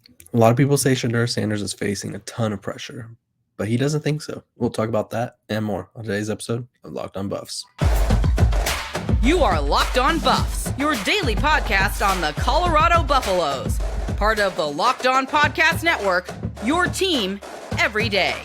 A lot of people say Shedeur Sanders is facing a ton of pressure, but he doesn't think so. We'll talk about that and more on today's episode of Locked On Buffs. You are Locked On Buffs, your daily podcast on the Colorado Buffaloes. Part of the Locked On Podcast Network, your team every day.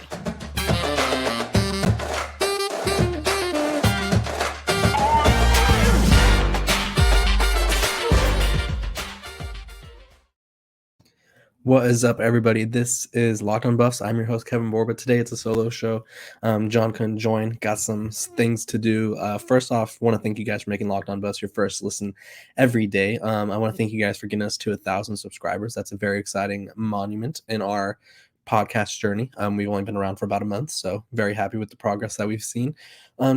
What is up, everybody? This is Locked On Buffs. I'm your host, Kevin Borba. Today it's a solo show. John couldn't join. Got some things to do. First off, want to thank you guys for making Locked On Buffs your first listen every day. I want to thank you guys for getting us to 1,000 subscribers. That's a very exciting monument in our podcast journey. We've only been around for about a month, so very happy with the progress that we've seen.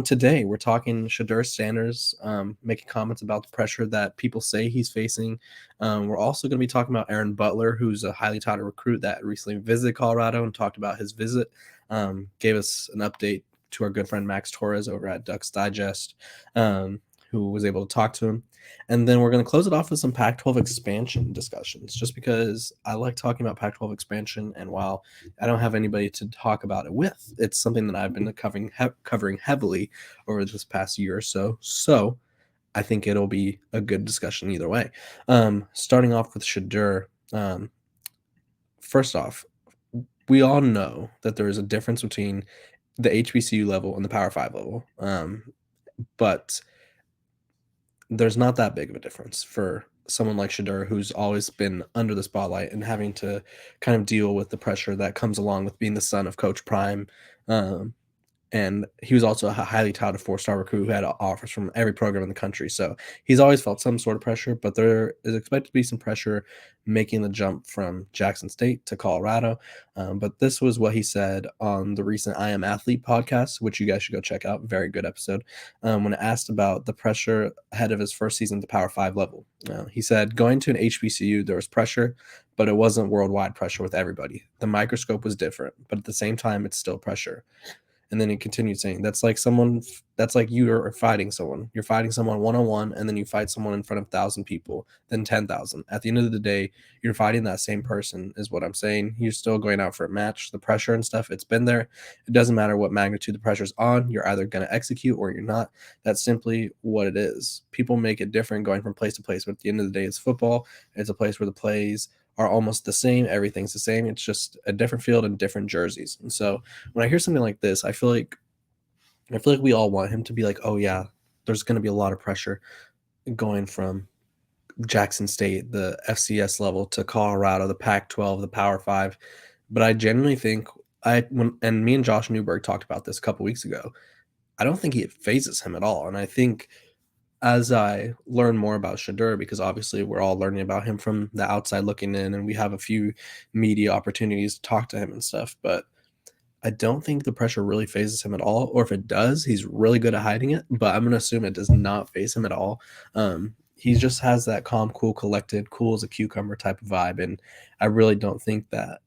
Today, we're talking Shedeur Sanders, making comments about the pressure that people say he's facing. We're also going to be talking about Aaron Butler, who's a highly touted recruit that recently visited Colorado and talked about his visit. Gave us an update to our good friend Max Torres over at Ducks Digest, who was able to talk to him. And then we're going to close it off with some Pac-12 expansion discussions, just because I like talking about Pac-12 expansion. And while I don't have anybody to talk about it with, it's something that I've been covering heavily over this past year or so. So I think it'll be a good discussion either way. Starting off with Shedeur. First off, we all know that there is a difference between the HBCU level and the Power 5 level. But there's not that big of a difference for someone like Shedeur, who's always been under the spotlight and having to kind of deal with the pressure that comes along with being the son of Coach Prime. And he was also a highly touted 4-star recruit who had offers from every program in the country. So he's always felt some sort of pressure, but there is expected to be some pressure making the jump from Jackson State to Colorado. But this was what he said on the recent I Am Athlete podcast, which you guys should go check out. Very good episode. When asked about the pressure ahead of his first season at the Power 5 level, he said, going to an HBCU, there was pressure, but it wasn't worldwide pressure with everybody. The microscope was different, but at the same time, it's still pressure. And then he continued saying, that's like you are fighting someone. You're fighting someone one-on-one, and then you fight someone in front of 1,000 people, then 10,000. At the end of the day, you're fighting that same person is what I'm saying. You're still going out for a match. The pressure and stuff, it's been there. It doesn't matter what magnitude the pressure's on. You're either going to execute or you're not. That's simply what it is. People make it different going from place to place, but at the end of the day, it's football. It's a place where the plays are almost the same. Everything's the same. It's just a different field and different jerseys. And so when I hear something like this, I feel like we all want him to be like, oh yeah, there's going to be a lot of pressure going from Jackson State, the FCS level, to Colorado, the Pac-12, the Power 5. But I genuinely think and me and Josh Newberg talked about this a couple weeks ago, I don't think it phases him at all. And I think as I learn more about Shedeur, because obviously we're all learning about him from the outside looking in, and we have a few media opportunities to talk to him and stuff, but I don't think the pressure really phases him at all. Or if it does, he's really good at hiding it, but I'm going to assume it does not phase him at all. He just has that calm, cool, collected, cool as a cucumber type of vibe, and I really don't think that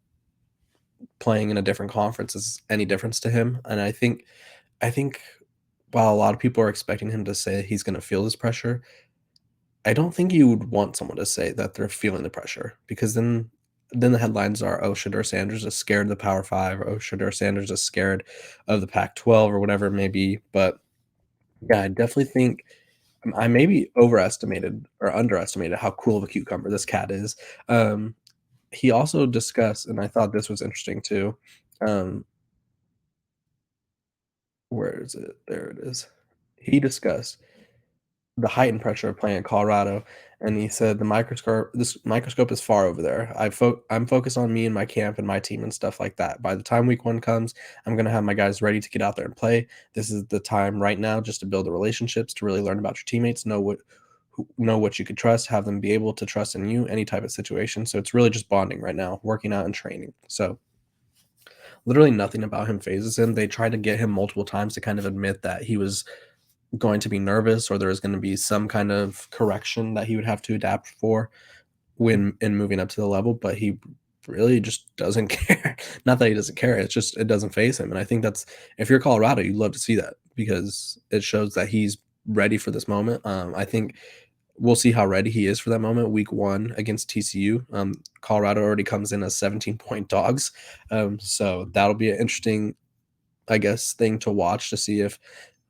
playing in a different conference is any difference to him. And I think while a lot of people are expecting him to say he's going to feel this pressure, I don't think you would want someone to say that they're feeling the pressure, because then the headlines are, oh, Shedeur Sanders is scared of the Power 5, or oh, Shedeur Sanders is scared of the Pac-12, or whatever it may be. But yeah, I definitely think I maybe overestimated or underestimated how cool of a cucumber this cat is. He also discussed, and I thought this was interesting too, where is it? There it is. He discussed the height and pressure of playing at Colorado, and he said this microscope is far over there. I'm focused on me and my camp and my team and stuff like that. By the time week 1 comes, I'm gonna have my guys ready to get out there and play. This is the time right now just to build the relationships, to really learn about your teammates, know what you could trust, have them be able to trust in you, any type of situation. So it's really just bonding right now, working out and training. So literally nothing about him phases him. They tried to get him multiple times to kind of admit that he was going to be nervous, or there was going to be some kind of correction that he would have to adapt for when in moving up to the level, but he really just doesn't care. Not that he doesn't care, it's just it doesn't phase him. And I think that's, if you're Colorado, you'd love to see that, because it shows that he's ready for this moment. I think we'll see how ready he is for that moment. Week 1 against TCU, Colorado already comes in as 17-point dogs, so that'll be an interesting, I guess, thing to watch to see if,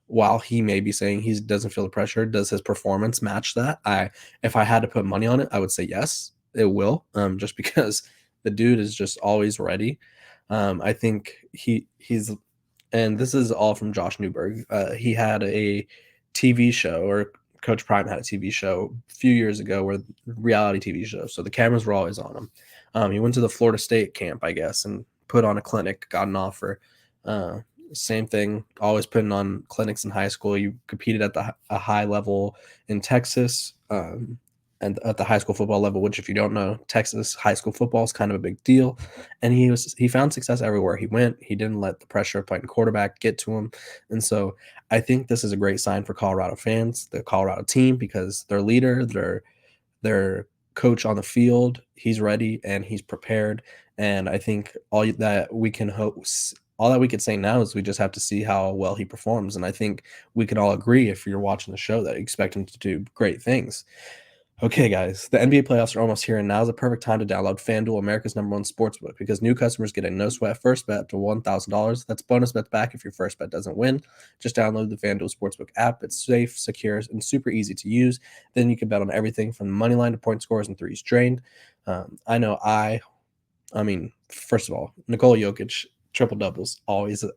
while he may be saying he doesn't feel the pressure, does his performance match that? If I had to put money on it, I would say yes, it will, just because the dude is just always ready. I think he's, and this is all from Josh Newberg. He had a TV show, or Coach Prime had a TV show a few years ago, where reality TV show. So the cameras were always on him. He went to the Florida State camp, I guess, and put on a clinic, got an offer. Same thing, always putting on clinics in high school. You competed at a high level in Texas, and at the high school football level, which, if you don't know, Texas high school football is kind of a big deal. And he found success everywhere he went. He didn't let the pressure of playing quarterback get to him. And so I think this is a great sign for Colorado fans, the Colorado team, because their leader, their coach on the field, he's ready and he's prepared. And I think all that we could say now is we just have to see how well he performs. And I think we can all agree, if you're watching the show, that you expect him to do great things. Okay, guys, the NBA playoffs are almost here, and now is the perfect time to download FanDuel, America's #1 sportsbook, because new customers get a no-sweat first bet up to $1,000. That's bonus bets back if your first bet doesn't win. Just download the FanDuel Sportsbook app. It's safe, secure, and super easy to use. Then you can bet on everything from the money line to point scores and threes drained. I know I mean, first of all, Nikola Jokic, triple-doubles, always a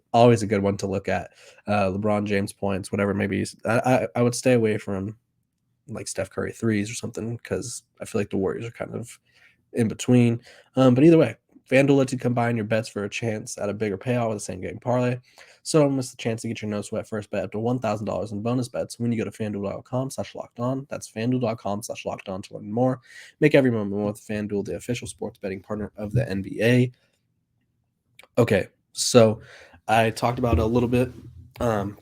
good one to look at. LeBron James points, whatever, maybe. I would stay away from like Steph Curry threes or something, because I feel like the Warriors are kind of in between. But either way, FanDuel lets you combine your bets for a chance at a bigger payout with the same game parlay. So don't miss the chance to get your no sweat first bet up to $1,000 in bonus bets when you go to FanDuel.com/lockedon. That's FanDuel.com/lockedon to learn more. Make every moment more with FanDuel, the official sports betting partner of the NBA. Okay, so I talked about it a little bit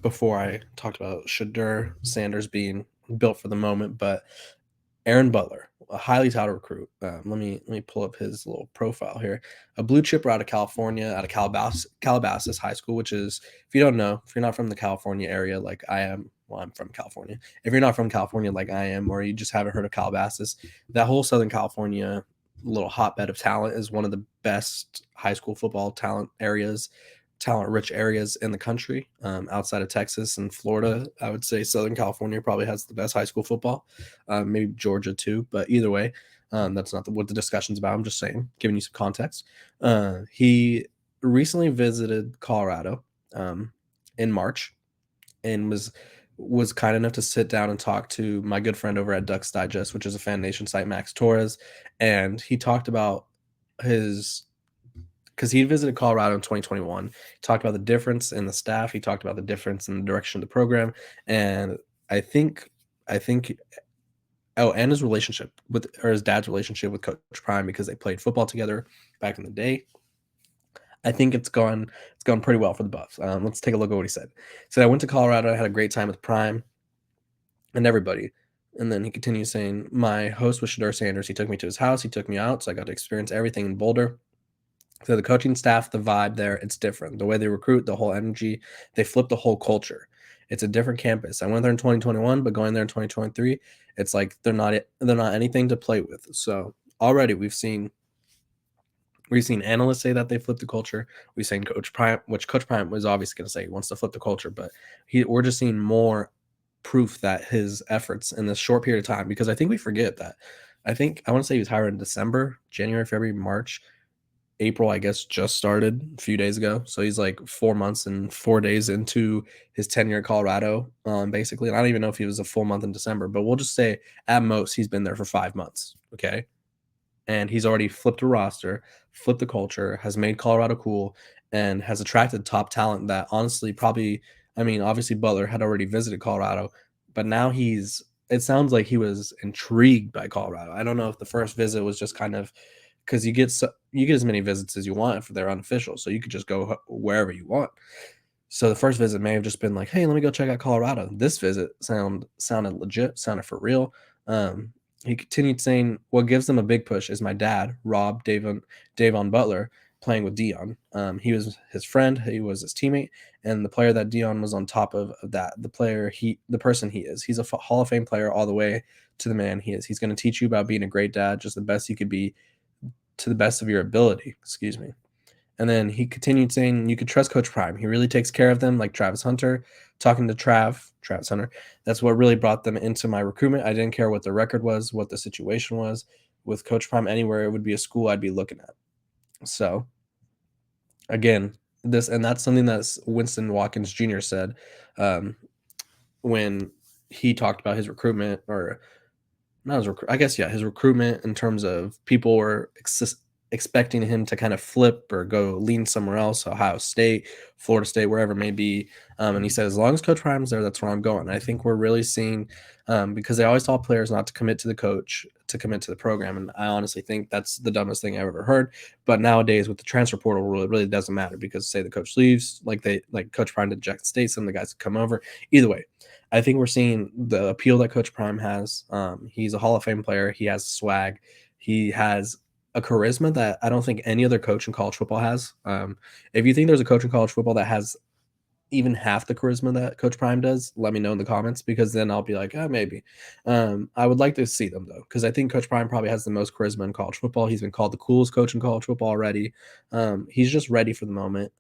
before. I talked about Shedeur Sanders being built for the moment, but Aaron Butler, a highly touted recruit. Let me pull up his little profile here. A blue chipper out of California, out of Calabasas High School, which is, if you don't know, if you're not from the California area like I am, well, I'm from California. If you're not from California like I am, or you just haven't heard of Calabasas, that whole Southern California little hotbed of talent is one of the best high school football talent-rich areas in the country, outside of Texas and Florida. I would say Southern California probably has the best high school football, maybe Georgia too, but either way, that's not what the discussion's about. I'm just saying, giving you some context. He recently visited Colorado in March, and was kind enough to sit down and talk to my good friend over at Ducks Digest, which is a Fan Nation site, Max Torres, and he talked about because he visited Colorado in 2021. He talked about the difference in the staff. He talked about the difference in the direction of the program, and I think, and his relationship his dad's relationship with Coach Prime, because they played football together back in the day. I think it's gone pretty well for the Buffs. Let's take a look at what he said. He said, "I went to Colorado. I had a great time with Prime and everybody." And then he continues saying, "My host was Shedeur Sanders. He took me to his house. He took me out, so I got to experience everything in Boulder." So the coaching staff, the vibe there, it's different. The way they recruit, the whole energy, they flip the whole culture. It's a different campus. I went there in 2021, but going there in 2023, it's like they're not anything to play with. So already we've seen analysts say that they flipped the culture. We've seen Coach Prime, which Coach Prime was obviously going to say he wants to flip the culture, but we're just seeing more proof that his efforts in this short period of time, because I think we forget that. I want to say he was hired in December, January, February, March. April, I guess, just started a few days ago. So he's like 4 months and 4 days into his tenure at Colorado, basically. And I don't even know if he was a full month in December, but we'll just say at most he's been there for 5 months. Okay. And he's already flipped a roster, flipped the culture, has made Colorado cool, and has attracted top talent that honestly obviously Butler had already visited Colorado, but now it sounds like he was intrigued by Colorado. I don't know if the first visit was just kind of, because you get as many visits as you want if they're unofficial, so you could just go wherever you want. So the first visit may have just been like, "Hey, let me go check out Colorado." This visit sounded legit, sounded for real. He continued saying, "What gives them a big push is my dad, Rob Davon Butler, playing with Deion. He was his friend, he was his teammate, and the player that Deion was on top of that, the person he is. He's a Hall of Fame player all the way to the man he is. He's going to teach you about being a great dad, just the best you could be to the best of your ability. Excuse me. And then he continued saying, you could trust Coach Prime. He really takes care of them, like Travis Hunter. Talking to Travis Hunter, that's what really brought them into my recruitment. I didn't care what the record was, what the situation was. With Coach Prime, anywhere it would be a school I'd be looking at. So, again, that's something that Winston Watkins Jr. said when he talked about his recruitment, or not his I guess, yeah, his recruitment, in terms of people were expecting him to kind of flip or go lean somewhere else, Ohio State, Florida State, wherever it may be. And he said, as long as Coach Prime's there, that's where I'm going. I think we're really seeing, because they always tell players not to commit to the coach, to commit to the program. And I honestly think that's the dumbest thing I've ever heard. But nowadays with the transfer portal rule, it really doesn't matter, because say the coach leaves, like Coach Prime did Jackson State, some of the guys come over. Either way, I think we're seeing the appeal that Coach Prime has. He's a Hall of Fame player. He has swag. He has a charisma that I don't think any other coach in college football has. If you think there's a coach in college football that has even half the charisma that Coach Prime does, let me know in the comments, because then I'll be like, maybe. I would like to see them, though, because I think Coach Prime probably has the most charisma in college football. He's been called the coolest coach in college football already. He's just ready for the moment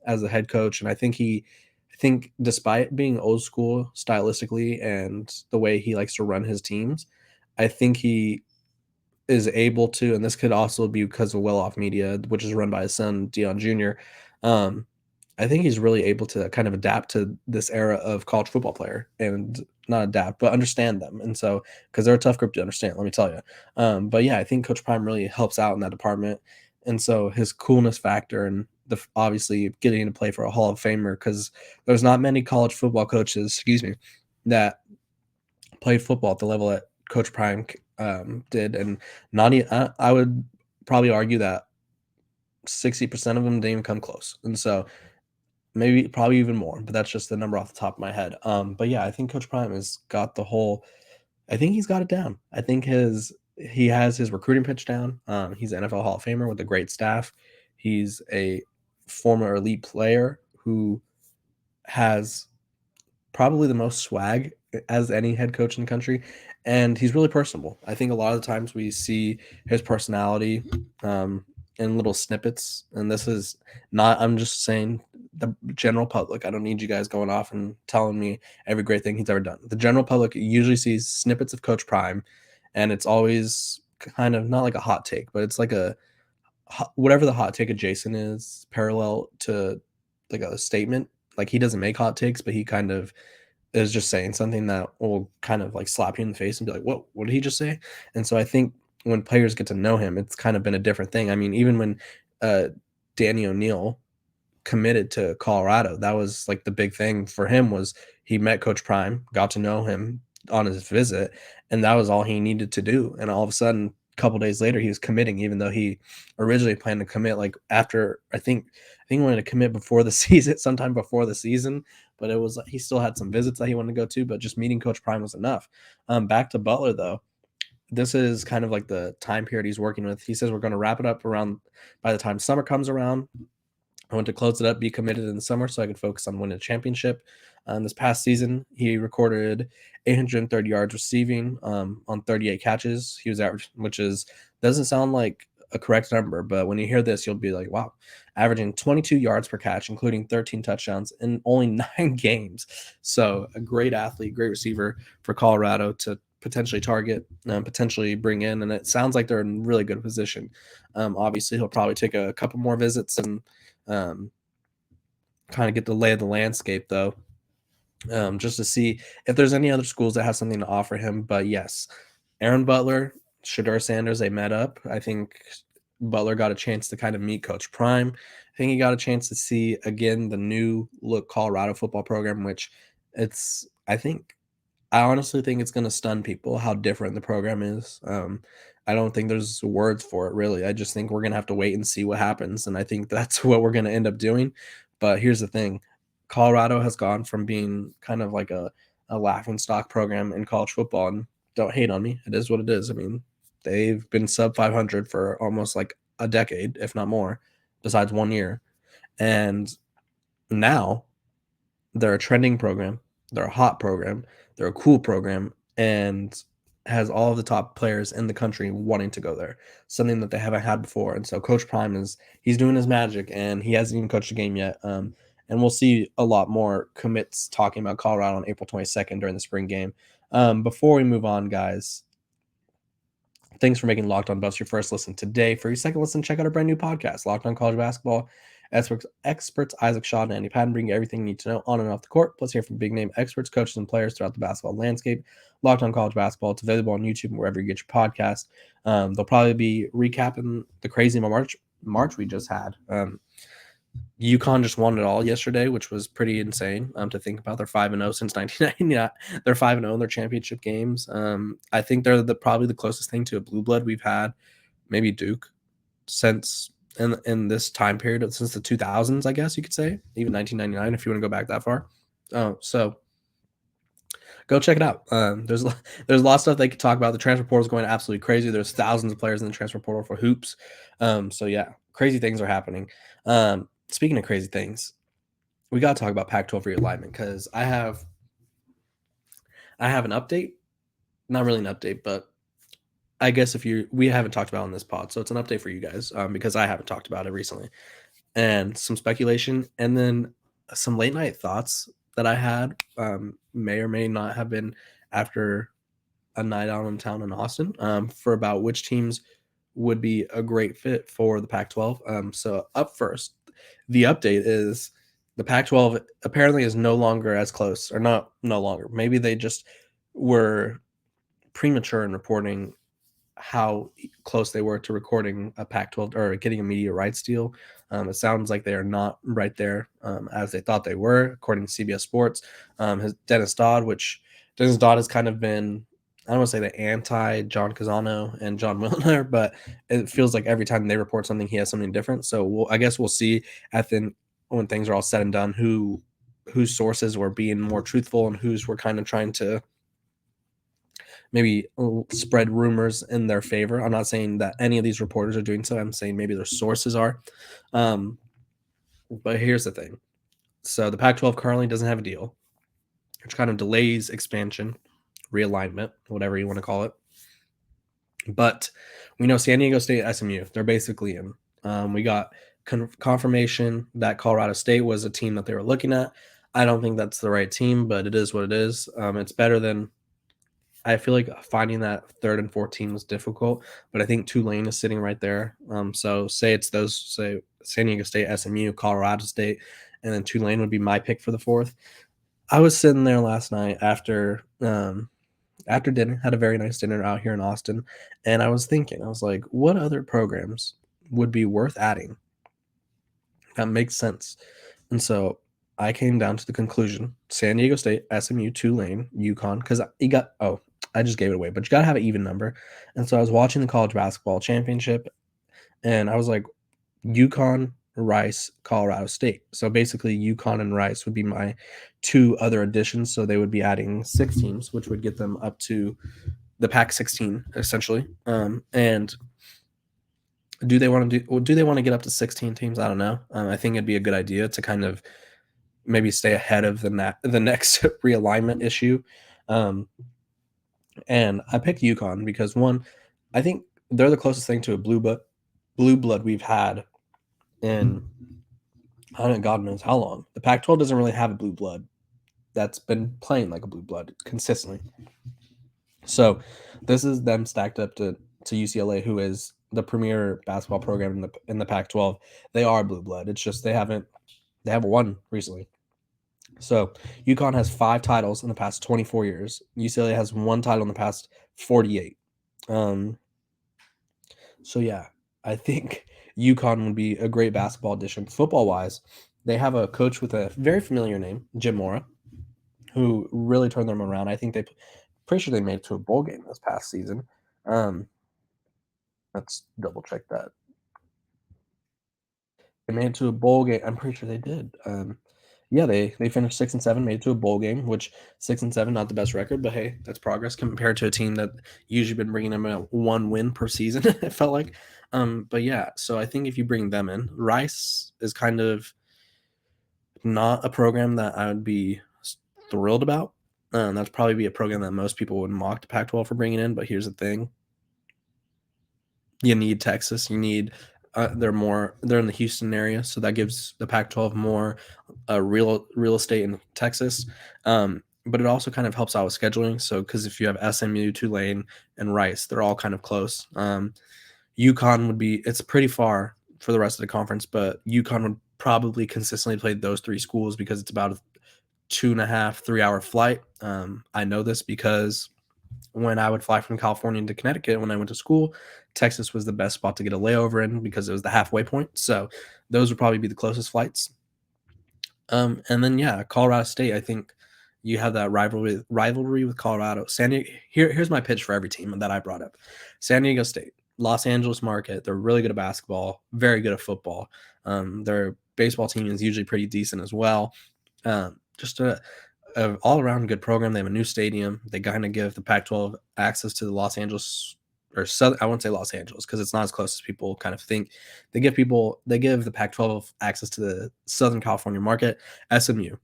as a head coach, and I think despite being old school stylistically and the way he likes to run his teams, I think he is able to, and this could also be because of Well Off Media, which is run by his son, Deion Jr. I think he's really able to kind of adapt to this era of college football player, and not adapt, but understand them. And so, because they're a tough group to understand, let me tell you. But yeah, I think Coach Prime really helps out in that department. And so his coolness factor, and obviously getting to play for a Hall of Famer, because there's not many college football coaches, excuse me, that played football at the level that Coach Prime did. And I would probably argue that 60% of them didn't even come close. And so probably even more, but that's just the number off the top of my head. But yeah, I think Coach Prime has got I think he's got it down. I think he has his recruiting pitch down. He's an NFL Hall of Famer with a great staff. He's a former elite player who has probably the most swag as any head coach in the country, and he's really personable. I think a lot of the times we see his personality in little snippets, and this is not, I'm just saying the general public. I don't need you guys going off and telling me every great thing he's ever done. The general public usually sees snippets of Coach Prime, and it's always kind of not like a hot take, but it's like whatever the hot take adjacent is, parallel to like a statement. Like, he doesn't make hot takes, but he kind of is just saying something that will kind of like slap you in the face and be like, what did he just say? And so I think when players get to know him, it's kind of been a different thing. I mean, even when Danny O'Neil committed to Colorado, that was like the big thing for him, was he met Coach Prime, got to know him on his visit, and that was all he needed to do. And all of a sudden, a couple days later, he was committing, even though he originally planned to commit like after, I think he wanted to commit before the season, sometime before the season, but it was like he still had some visits that he wanted to go to, but just meeting Coach Prime was enough. Back to Butler, though. This is kind of like the time period he's working with. He says we're going to wrap it up around by the time summer comes around. I want to close it up, be committed in the summer so I could focus on winning a championship. This past season, he recorded 830 yards receiving on 38 catches. He was average, which doesn't sound like a correct number, but when you hear this, you'll be like, wow, averaging 22 yards per catch, including 13 touchdowns in only 9 games. So a great athlete, great receiver for Colorado to potentially target, potentially bring in, and it sounds like they're in really good position. Obviously, he'll probably take a couple more visits and kind of get the lay of the landscape, though, just to see if there's any other schools that have something to offer him. But yes, Aaron Butler, Shedeur Sanders, they met up. I think Butler got a chance to kind of meet Coach Prime. I think he got a chance to see, again, the new look Colorado football program, which I honestly think it's going to stun people how different the program is. I don't think there's words for it, really. I just think we're going to have to wait and see what happens, and I think that's what we're going to end up doing. But here's the thing. Colorado has gone from being kind of like a laughingstock program in college football, and don't hate on me. It is what it is. I mean, they've been sub 500 for almost like a decade, if not more, besides 1 year. And now they're a trending program. They're a hot program. They're a cool program. And has all of the top players in the country wanting to go there, something that they haven't had before. And so Coach Prime he's doing his magic, and he hasn't even coached a game yet. And we'll see a lot more commits talking about Colorado on April 22nd during the spring game. Before we move on, guys, thanks for making Locked On Buffs your first listen today. For your second listen, check out our brand new podcast, Locked On College Basketball. Experts Isaac Shaw and Andy Patton bring you everything you need to know on and off the court. Plus, hear from big name experts, coaches, and players throughout the basketball landscape. Locked On College Basketball. It's available on YouTube and wherever you get your podcast. They'll probably be recapping the crazy March we just had. UConn just won it all yesterday, which was pretty insane to think about. They're 5-0 since 1999. They're 5-0 in their championship games. I think they're probably the closest thing to a blue blood we've had, maybe Duke, since in this time period, since the 2000s, I guess you could say, even 1999 if you want to go back that far. So go check it out. There's a lot of stuff they could talk about. The transfer portal is going absolutely crazy. There's thousands of players in the transfer portal for hoops. So yeah, crazy things are happening. Speaking of crazy things, we got to talk about Pac-12 realignment because I have an update. Not really an update, but I guess we haven't talked about it on this pod, so it's an update for you guys because I haven't talked about it recently, and some speculation, and then some late night thoughts that I had may or may not have been after a night out in town in Austin for about which teams would be a great fit for the Pac-12. So up first, the update is the Pac-12 apparently is no longer as close, or not no longer. Maybe they just were premature in reporting how close they were to recording a Pac-12 or getting a media rights deal. It sounds like they are not right there as they thought they were, according to CBS Sports. Dennis Dodd has kind of been, I don't want to say the anti John Casano and John Milner, but it feels like every time they report something, he has something different. So I guess we'll see when things are all said and done, whose sources were being more truthful and whose were kind of trying to maybe spread rumors in their favor. I'm not saying that any of these reporters are doing so. I'm saying maybe their sources are. But here's the thing. So the Pac-12 currently doesn't have a deal, which kind of delays expansion, realignment, whatever you want to call it. But we know San Diego State, SMU, they're basically in. We got confirmation that Colorado State was a team that they were looking at. I don't think that's the right team, but it is what it is. It's better than, I feel like finding that third and fourth team was difficult, but I think Tulane is sitting right there. So say San Diego State, SMU, Colorado State, and then Tulane would be my pick for the fourth. I was sitting there last night after dinner, had a very nice dinner out here in Austin, and I was thinking, I was like, what other programs would be worth adding that makes sense? And so I came down to the conclusion: San Diego State, SMU, Tulane, UConn, because I just gave it away, but you got to have an even number. And so I was watching the college basketball championship, and I was like, UConn, Rice, Colorado State. So basically, UConn and Rice would be my two other additions. So they would be adding 6 teams, which would get them up to the Pac-16 essentially. And do they want to get up to 16 teams? I don't know. I think it'd be a good idea to kind of maybe stay ahead of the next realignment issue. And I picked UConn because, one, I think they're the closest thing to a blue blood we've had in, I don't know, God knows how long. The Pac-12 doesn't really have a blue blood that's been playing like a blue blood consistently. So this is them stacked up to UCLA, who is the premier basketball program in the Pac-12. They are blue blood. It's just they haven't won recently. So UConn has 5 titles in the past 24 years. UCLA has 1 title in the past 48. So yeah, I think UConn would be a great basketball addition. Football-wise, they have a coach with a very familiar name, Jim Mora, who really turned them around. I think pretty sure they made it to a bowl game this past season. Let's double check that. They made it to a bowl game. I'm pretty sure they did. Yeah, they finished 6-7, made it to a bowl game, which 6-7, not the best record, but hey, that's progress compared to a team that usually been bringing them a 1 win per season, it felt like. But yeah, so I think if you bring them in, Rice is kind of not a program that I would be thrilled about. That's probably be a program that most people would mock the Pac-12 for bringing in. But here's the thing: you need Texas. You need they're in the Houston area, so that gives the Pac-12 more real estate in Texas. But it also kind of helps out with scheduling. So because if you have SMU, Tulane, and Rice, they're all kind of close. UConn it's pretty far for the rest of the conference, but UConn would probably consistently play those three schools because it's about a 2.5, 3 hour flight. I know this because when I would fly from California to Connecticut when I went to school, Texas was the best spot to get a layover in because it was the halfway point. So those would probably be the closest flights. And then Colorado State. I think you have that rivalry with Colorado. San Diego. Here's my pitch for every team that I brought up: San Diego State, Los Angeles market. They're really good at basketball, very good at football. Their baseball team is usually pretty decent as well. Just a all-around good program. They have a new stadium. They kind of give the Pac-12 access to the Los Angeles or Southern. I won't say Los Angeles because it's not as close as people kind of think. They give the Pac-12 access to the Southern California market. SMU,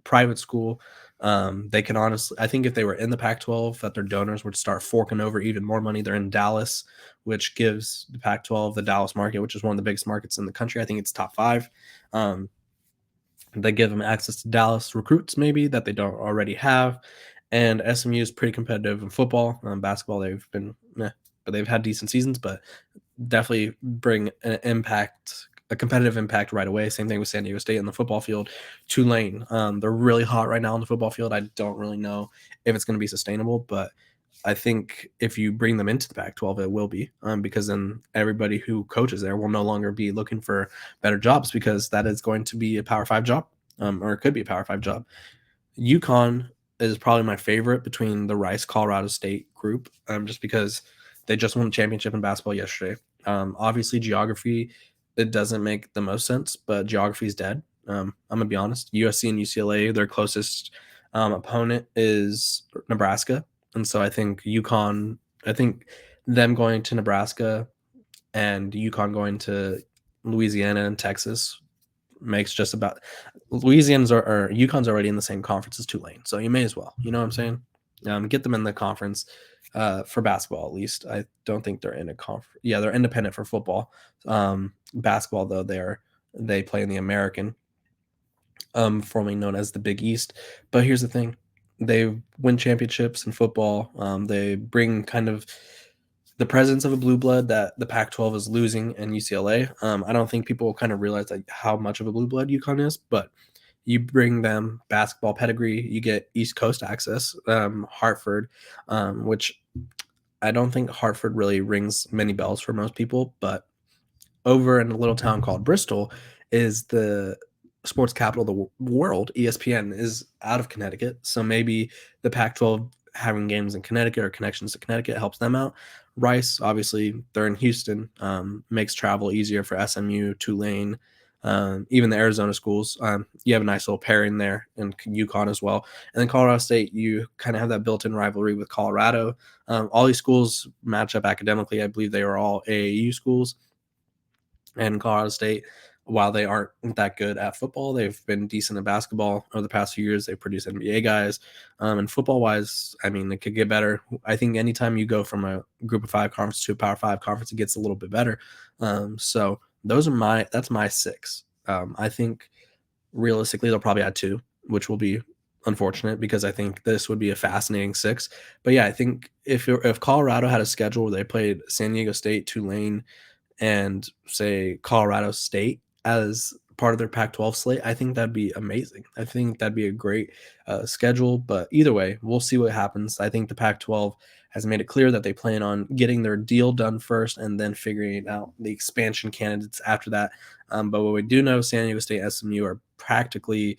private school. They can honestly, I think if they were in the Pac-12, that their donors would start forking over even more money. They're in Dallas, which gives the Pac-12 the Dallas market, which is one of the biggest markets in the country. I think it's top 5. They give them access to Dallas recruits maybe that they don't already have. And SMU is pretty competitive in football. Basketball, they've been, but they've had decent seasons, but definitely bring an impact, a competitive impact right away. Same thing with San Diego State in the football field. Tulane, they're really hot right now on the football field. I don't really know if it's going to be sustainable, but I think if you bring them into the Pac-12, it will be because then everybody who coaches there will no longer be looking for better jobs because that is going to be a Power 5 job or it could be a Power 5 job. UConn is probably my favorite between the Rice Colorado State group just because they just won a championship in basketball yesterday. Obviously, geography, it doesn't make the most sense, but geography is dead. I'm going to be honest. USC and UCLA, their closest opponent is Nebraska. And so I think them going to Nebraska and UConn going to Louisiana and Texas makes just about UConn's already in the same conference as Tulane. So you may as well, you know what I'm saying? Get them in the conference for basketball, at least. I don't think they're in a conference. Yeah, they're independent for football. Basketball, though, they play in the American, formerly known as the Big East. But here's the thing. They win championships in football. They bring kind of the presence of a blue blood that the Pac-12 is losing in UCLA. I don't think people kind of realize how much of a blue blood UConn is, but you bring them basketball pedigree, you get East Coast access, Hartford, which I don't think Hartford really rings many bells for most people, but over in a little town called Bristol is the sports capital of the world. ESPN is out of Connecticut, so maybe the Pac-12 having games in Connecticut or connections to Connecticut helps them out. Rice, obviously, they're in Houston, makes travel easier for SMU, Tulane, even the Arizona schools. You have a nice little pairing there, and UConn as well. And then Colorado State, you kind of have that built-in rivalry with Colorado. All these schools match up academically. I believe they are all AAU schools. And Colorado State, while they aren't that good at football, they've been decent at basketball over the past few years. They produce NBA guys. And football-wise, I mean, it could get better. I think anytime you go from a Group of 5 conference to a Power 5 conference, it gets a little bit better. So that's my 6. I think realistically they'll probably add 2, which will be unfortunate because I think this would be a fascinating 6. But yeah, I think if Colorado had a schedule where they played San Diego State, Tulane, and say Colorado State as part of their Pac-12 slate, I think that'd be amazing. I think that'd be a great schedule. But either way, we'll see what happens. I think the Pac-12 has made it clear that they plan on getting their deal done first and then figuring out the expansion candidates after that. But what we do know, San Diego State, SMU are practically,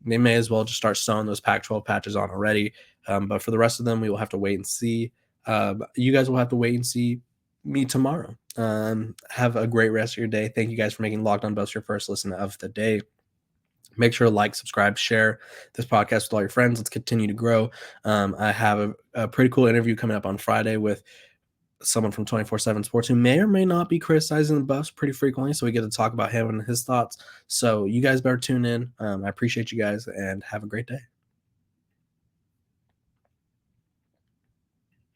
they may as well just start sewing those Pac-12 patches on already. But for the rest of them, we will have to wait and see. You guys will have to wait and see me tomorrow. Have a great rest of your day. Thank you guys for making Locked On Buffs your first listen of the day. Make sure to like, subscribe, share this podcast with all your friends. Let's continue to grow. I have a pretty cool interview coming up on Friday with someone from 24/7 Sports who may or may not be criticizing the Buffs pretty frequently. So we get to talk about him and his thoughts. So you guys better tune in. I appreciate you guys and have a great day.